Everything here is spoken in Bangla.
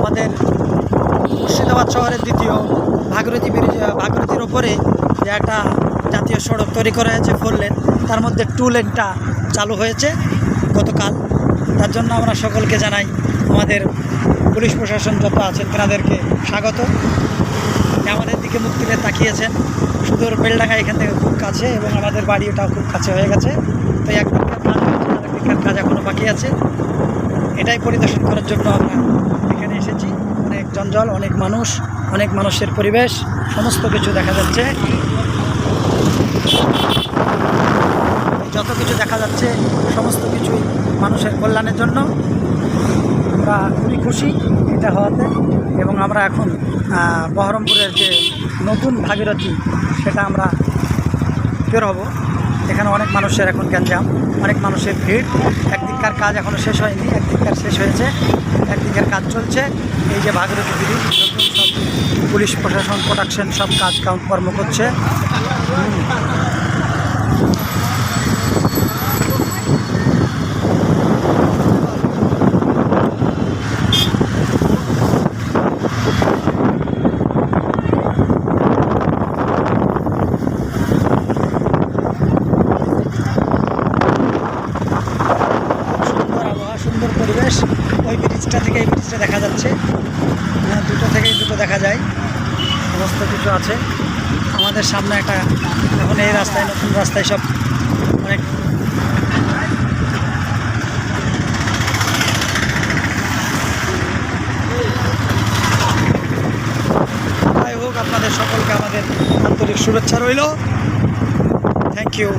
আমাদের মুর্শিদাবাদ শহরের দ্বিতীয় ভাগীরথীর ওপরে যে একটা জাতীয় সড়ক তৈরি করা হয়েছে 4 লেন, তার মধ্যে 2 লেনটা চালু হয়েছে গতকাল। তার জন্য আমরা সকলকে জানাই, আমাদের পুলিশ প্রশাসন যত আছেন তেনাদেরকে স্বাগত। আমাদের দিকে মুখ তুলে তাকিয়েছেন। সুদূর বেলডাঙ্গা এখান থেকে খুব কাছে এবং আমাদের বাড়িটাও খুব কাছে হয়ে গেছে। তো একদিককার কাজ হচ্ছে, আরেকদিককার কাজ এখনও বাকি আছে। এটাই পরিদর্শন করার জন্য আমরা এখানে এসেছি। অনেক জঞ্জাল, অনেক মানুষ, অনেক মানুষের পরিবেশ, সমস্ত কিছু দেখা যাচ্ছে। যত কিছু দেখা যাচ্ছে সমস্ত কিছুই মানুষের কল্যাণের জন্য। আমরা খুবই খুশি এটা হওয়াতে। এবং আমরা এখন বহরমপুরের যে নতুন ভাগীরথী সেটা আমরা বের হব। এখানে অনেক মানুষের এখন গ্যাঞ্জাম, অনেক মানুষের ভিড়। একদিককার কাজ এখনও শেষ হয়নি, একদিককার শেষ হয়েছে, একদিকের কাজ চলছে। এই যে ভাগীরথী ব্রিজ, নতুন সব পুলিশ প্রশাসন প্রোডাকশন সব কাজ কর্ম করছে। সুন্দর পরিবেশ। ওই ব্রিজটা থেকে এই ব্রিজটা দেখা যাচ্ছে, দুটো থেকেই দুটো দেখা যায়, সমস্ত কিছু আছে। আমাদের সামনে একটা এখন এই রাস্তায়, নতুন রাস্তায় সব অনেক যাই হোক, আপনাদের সকলকে আমাদের আন্তরিক শুভেচ্ছা রইল। Thank you.